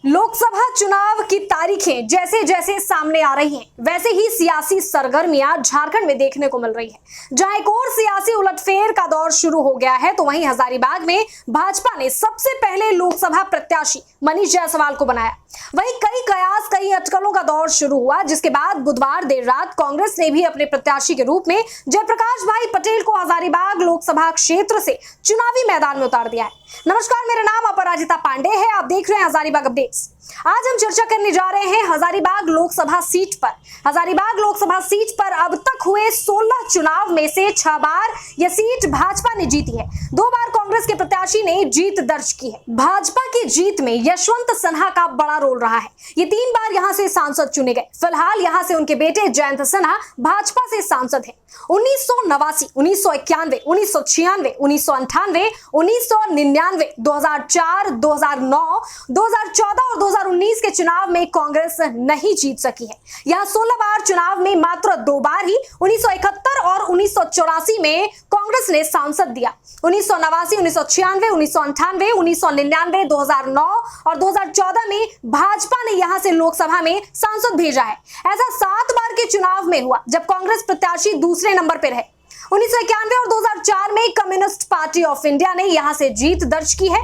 लोकसभा चुनाव की तारीखें जैसे जैसे सामने आ रही हैं, वैसे ही सियासी सरगर्मियां झारखंड में देखने को मिल रही हैं। जहां एक और सियासी उलटफेर का दौर शुरू हो गया है, तो वहीं हजारीबाग में भाजपा ने सबसे पहले लोकसभा प्रत्याशी मनीष जायसवाल को बनाया। वहीं कई कयास, कई अटकलों का दौर शुरू हुआ, जिसके बाद बुधवार देर रात कांग्रेस ने भी अपने प्रत्याशी के रूप में जयप्रकाश भाई पटेल को हजारीबाग लोकसभा क्षेत्र से चुनावी मैदान में उतार दिया है। नमस्कार, मेरा नाम अपराजिता पांडे है। आप देख रहे हैं हजारीबाग अपडेट्स। आज हम चर्चा करने जा रहे हैं हजारीबाग लोकसभा सीट पर। हजारीबाग लोकसभा सीट पर अब तक हुए 16 चुनाव में से 6 बार यह सीट भाजपा ने जीती है। 2 बार कांग्रेस के प्रत्याशी ने जीत दर्ज की है। भाजपा की जीत में यशवंत सिन्हा का बड़ा रोल रहा है। ये 3 बार यहां से सांसद चुने गए। फिलहाल यहां से उनके बेटे जयंत सिन्हा भाजपा से सांसद हैं। 1989, 1991, 1996, 1998, 1999, 2004, 2009, 2014 और 2019 के चुनाव में कांग्रेस नहीं जीत सकी है। यह 16 बार चुनाव में मात्र 2 बार ही 1971 और 1984 में कांग्रेस ने सांसद दिया। 1989, 1996, 1998, 1999, 2009 और 2014 में भाजपा ने यहां से लोकसभा में सांसद भेजा है। ऐसा 7 बार के चुनाव में हुआ जब कांग्रेस प्रत्याशी दूसरे नंबर पर है। 1991 और 2004 में कम्युनिस्ट पार्टी ऑफ इंडिया ने यहां से जीत दर्ज की है।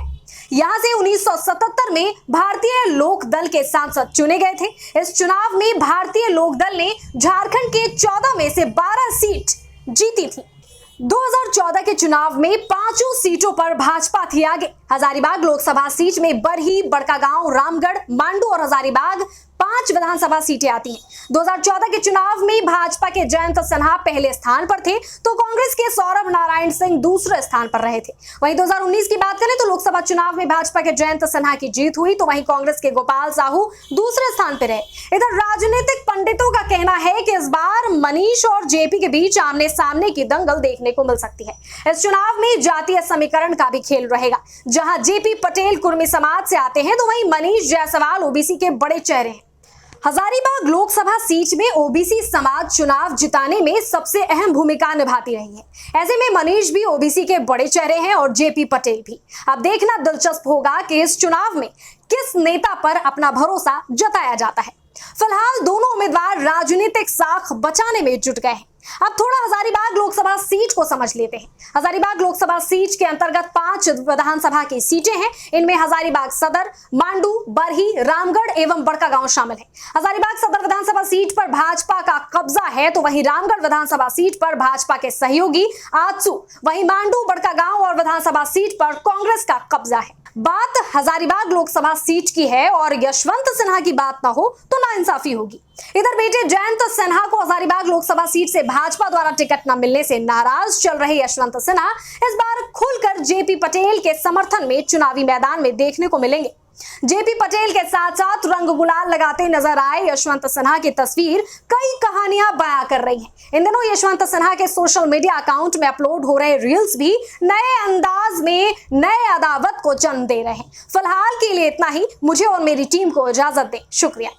यहां से 1977 में भारतीय लोक दल के सांसद चुने गए थे। इस चुनाव में भारतीय लोक दल ने झारखंड के 14 में से 12 सीट जीती थी। 2014 के चुनाव में 5 सीटों पर भाजपा थी आगे। हजारीबाग लोकसभा सीट में बरही, बड़कागांव, रामगढ़, मांडू और हजारीबाग 5 विधानसभा सीटें आती हैं। 2014 के चुनाव में भाजपा के जयंत सिन्हा पहले स्थान पर थे, तो कांग्रेस के सौरभ नारायण सिंह दूसरे स्थान पर रहे थे। वहीं 2019 की बात करें तो लोकसभा चुनाव में भाजपा के जयंत सिन्हा की जीत हुई, तो वहीं कांग्रेस के गोपाल साहू दूसरे स्थान पर रहे। इधर राजनीतिक पंडितों का कहना है कि इस बार मनीष और जेपी के बीच आमने सामने की दंगल देखने को मिल सकती है। इस चुनाव में जातीय समीकरण का भी खेल रहेगा। जहां जेपी पटेल कुर्मी समाज से आते हैं, तो वहीं मनीष जायसवाल ओबीसी के बड़े चेहरे हैं। हजारीबाग लोकसभा सीट में ओबीसी समाज चुनाव जिताने में सबसे अहम भूमिका निभाती रही है। ऐसे में मनीष भी ओबीसी के बड़े चेहरे हैं और जेपी पटेल भी। अब देखना दिलचस्प होगा कि इस चुनाव में किस नेता पर अपना भरोसा जताया जाता है। फिलहाल दोनों उम्मीदवार राजनीतिक साख बचाने में जुट गए हैं। अब थोड़ा हजारीबाग लोकसभा सीट को समझ लेते हैं। हजारीबाग लोकसभा सीट के अंतर्गत 5 विधानसभा की सीटें हैं। इनमें हजारीबाग सदर, मांडू, बरही, रामगढ़ एवं बड़कागांव शामिल है। हजारीबाग सदर विधानसभा सीट पर भाजपा का कब्जा है, तो वहीं रामगढ़ विधानसभा सीट पर भाजपा के सहयोगी आजसू, वहीं मांडू, बड़कागांव और विधानसभा सीट पर कांग्रेस का कब्जा है। बात हजारीबाग लोकसभा सीट की है और यशवंत सिन्हा की बात ना हो तो नाइंसाफी होगी। इधर बेटे जयंत सिन्हा को हजारीबाग लोकसभा सीट से भाजपा द्वारा टिकट न मिलने से नाराज चल रहे यशवंत सिन्हा इस बार खुलकर जेपी पटेल के समर्थन में चुनावी मैदान में देखने को मिलेंगे। जेपी पटेल के साथ साथ रंग गुलाल लगाते नजर आए यशवंत सिन्हा की तस्वीर कई कहानियां बयां कर रही हैं। इन दिनों यशवंत सिन्हा के सोशल मीडिया अकाउंट में अपलोड हो रहे रील्स भी नए अंदाज में नए अदावत को जन्म दे रहे हैं। फिलहाल के लिए इतना ही। मुझे और मेरी टीम को इजाजत दें। शुक्रिया।